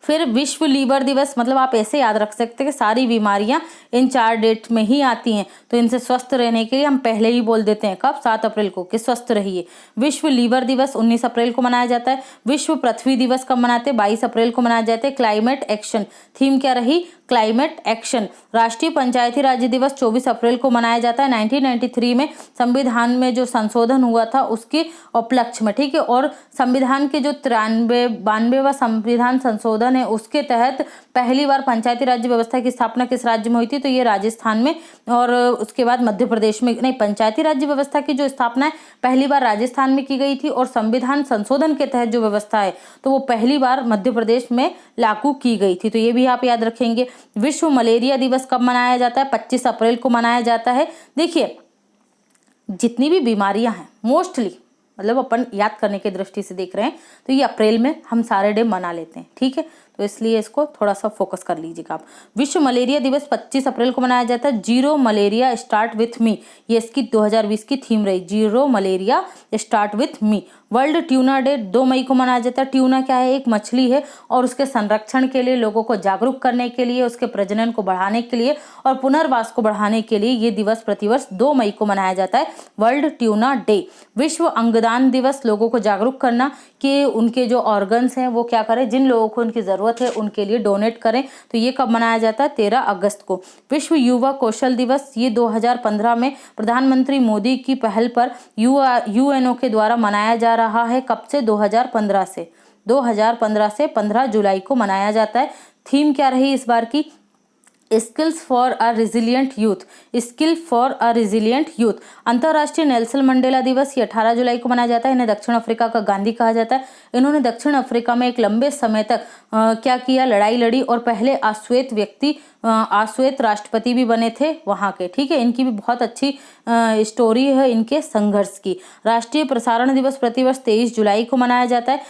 फिर विश्व लीवर दिवस, मतलब आप ऐसे याद रख सकते हैं कि सारी बीमारियां इन 4 डेट में ही आती हैं, तो इनसे स्वस्थ रहने के लिए हम पहले ही बोल देते हैं कब? 7 अप्रैल को कि स्वस्थ रहिए। विश्व लीवर दिवस 19 अप्रैल को मनाया जाता है। विश्व पृथ्वी दिवस कब मनाते हैं? 22 अप्रैल को मनाया जाता है। क्लाइमेट एक्शन, थीम क्या रही? Climate action. राष्ट्रीय पंचायती राज दिवस 24 अप्रैल को मनाया जाता है। 1993 में संविधान में जो संशोधन हुआ था उसके उपलक्ष्य में। ठीक है, और संविधान के जो 92वां संविधान संशोधन है उसके तहत पहली बार पंचायती राज्य व्यवस्था की स्थापना किस राज्य में हुई थी? तो ये राजस्थान में। और उसके बाद मध्य प्रदेश में नहीं, पंचायती राज्य व्यवस्था की जो स्थापना है पहली बार राजस्थान में की गई थी। और संविधान संशोधन के तहत जो व्यवस्था है तो वो पहली बार मध्य प्रदेश में लागू की गई थी। तो ये भी आप याद रखेंगे। विश्व मलेरिया दिवस कब मनाया जाता है? 25 अप्रैल को मनाया जाता है। देखिए जितनी भी बीमारियां हैं मोस्टली, मतलब अपन याद करने की दृष्टि से देख रहे हैं तो ये अप्रैल में हम सारे डे मना लेते हैं। ठीक है, तो इसलिए इसको थोड़ा सा फोकस कर लीजिएगा आप। विश्व मलेरिया दिवस 25 अप्रैल को मनाया जाता है। Zero malaria start with me, ये इसकी 2020 की थीम रही, zero malaria start with me. World tuna day 2 मई को मनाया जाता है। ट्यूना क्या है? एक मछली है और उसके संरक्षण के लिए, लोगों को जागरूक करने के लिए, उसके प्रजनन को बढ़ाने के लिए और पुनर्वास को बढ़ाने के लिए ये दिवस प्रतिवर्ष 2 मई को मनाया जाता है, वर्ल्ड ट्यूना डे। विश्व अंगदान दिवस, लोगों को जागरूक करना कि उनके जो ऑर्गन्स हैं वो क्या करें, जिन लोगों को उनकी जरूरत है उनके लिए डोनेट करें। तो ये कब मनाया जाता है? 13 अगस्त को। विश्व युवा कौशल दिवस, ये 2015 में प्रधानमंत्री मोदी की पहल पर UNO के द्वारा मनाया जा रहा है। कब से? 2015 से। 2015 से 15 जुलाई को मनाया जाता है। थीम क्या रही इस बार की? Skills for a resilient youth, skill for a resilient youth. अंतर्राष्ट्रीय नेल्सन मंडेला दिवस, ये 18 जुलाई को मनाया जाता है। इन्हें दक्षिण अफ्रीका का गांधी कहा जाता है। इन्होंने दक्षिण अफ्रीका में एक लंबे समय तक क्या किया? लड़ाई लड़ी और पहले आश्वेत राष्ट्रपति भी बने थे वहाँ के। ठीक है, इनकी भी बहुत अच्छी स्टोरी है इनके संघर्ष की। राष्ट्रीय प्रसारण दिवस प्रतिवर्ष 23 जुलाई को मनाया जाता है।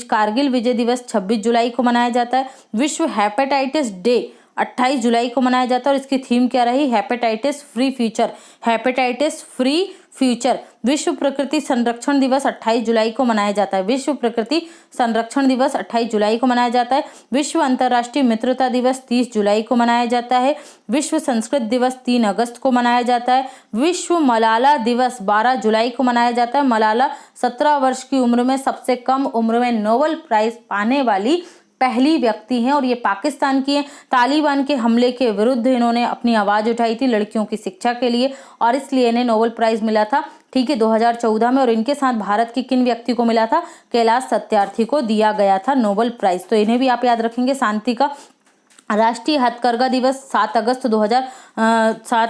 कारगिल विजय दिवस 26 जुलाई को मनाया जाता है। विश्व हेपेटाइटिस डे 28 जुलाई को मनाया जाता है और इसकी थीम क्या रही? Hepatitis free future. Hepatitis free future. विश्व प्रकृति संरक्षण दिवस 28 जुलाई को मनाया जाता है। विश्व प्रकृति संरक्षण दिवस 28 जुलाई को मनाया जाता है। विश्व अंतर्राष्ट्रीय मित्रता दिवस 30 जुलाई को मनाया जाता है। विश्व संस्कृत दिवस 3 अगस्त को मनाया जाता है। विश्व मलाला दिवस 12 जुलाई को मनाया जाता है। मलाला 17 वर्ष की उम्र में सबसे कम उम्र में नोबेल प्राइज पाने वाली पहली व्यक्ति हैं और ये पाकिस्तान की हैं। तालिबान के हमले के विरुद्ध इन्होंने अपनी आवाज उठाई थी लड़कियों की शिक्षा के लिए और इसलिए इन्हें नोबेल प्राइज मिला था, ठीक है, 2014 में। और इनके साथ भारत की किन व्यक्ति को मिला था? कैलाश सत्यार्थी को दिया गया था नोबेल प्राइज। तो इन्हें भी आप याद रखेंगे। शांति का राष्ट्रीय हथकरघा दिवस 7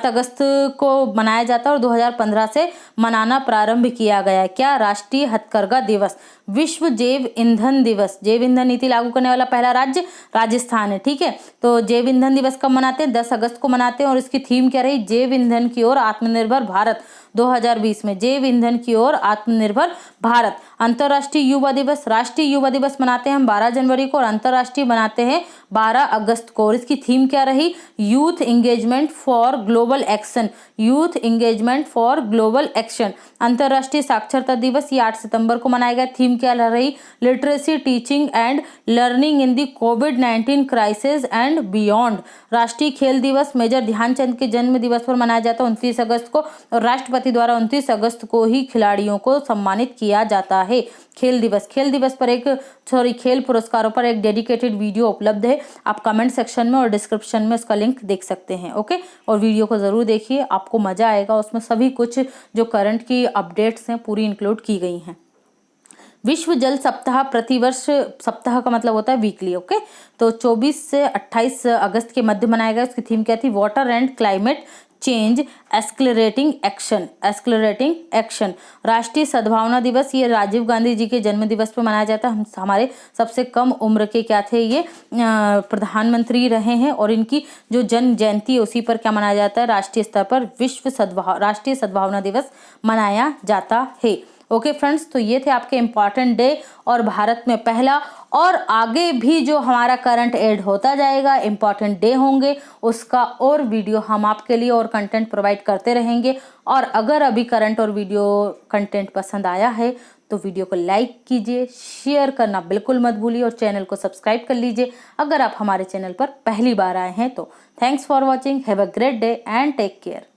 अगस्त को मनाया जाता है और 2015 से मनाना प्रारंभ किया गया है। क्या? राष्ट्रीय हथकरघा दिवस। विश्व जैव ईंधन दिवस। जैव ईंधन नीति लागू करने वाला पहला राज्य राजस्थान है, ठीक है। तो जैव ईंधन दिवस कब मनाते हैं? 10 अगस्त को मनाते हैं और इसकी थीम क्या रही? जैव ईंधन की ओर आत्मनिर्भर भारत 2020 में। जैव ईंधन की ओर आत्मनिर्भर भारत। अंतर्राष्ट्रीय युवा दिवस। राष्ट्रीय युवा दिवस मनाते हैं हम 12 जनवरी को और अंतर्राष्ट्रीय मनाते हैं 12 अगस्त को और इसकी थीम क्या रही? Youth engagement for global action. Youth engagement for global action. अंतर्राष्ट्रीय साक्षरता दिवस ये 8 सितंबर को मनाया गया। थीम क्या रही? Literacy teaching and learning in the covid crisis and beyond. राष्ट्रीय खेल दिवस मेजर ध्यानचंद के जन्म दिवस पर मनाया जाता है 29 अगस्त को और राष्ट्रपति द्वारा 29 अगस्त को ही खिलाड़ियों को सम्मानित किया जाता है। खेल दिवस। खेल पुरस्कारों पर एक डेडिकेटेड वीडियो उपलब्ध है, आप कमेंट सेक्शन में और डिस्क्रिप्शन में उसका लिंक देख सकते हैं, ओके। और वीडियो को जरूर देखिए, आपको मजा आएगा। उसमें सभी कुछ जो करंट की अपडेट्स हैं पूरी इंक्लूड की गई हैं। विश्व जल सप्ताह प्रतिवर्ष, सप्ताह का मतलब होता है वीकली, ओके। तो 24 से 28 अगस्त के मध्य मनाया गया। उसकी थीम क्या थी? Water and climate change accelerating action. राष्ट्रीय सद्भावना दिवस ये राजीव गांधी जी के जन्म दिवस पर मनाया जाता है। हमारे सबसे कम उम्र के क्या थे? ये प्रधानमंत्री रहे हैं और इनकी जो जन्म जयंती है उसी पर क्या मनाया जाता है? राष्ट्रीय स्तर पर राष्ट्रीय सद्भावना दिवस मनाया जाता है। ओके फ्रेंड्स, तो ये थे आपके इम्पॉर्टेंट डे और भारत में पहला और आगे भी जो हमारा करंट ऐड होता जाएगा, इम्पॉर्टेंट डे होंगे, उसका और वीडियो हम आपके लिए और कंटेंट प्रोवाइड करते रहेंगे। और अगर अभी करंट और वीडियो कंटेंट पसंद आया है तो वीडियो को लाइक कीजिए, शेयर करना बिल्कुल मत भूलिए और चैनल को सब्सक्राइब कर लीजिए अगर आप हमारे चैनल पर पहली बार आए हैं तो। Thanks for watching, have a great day and take care.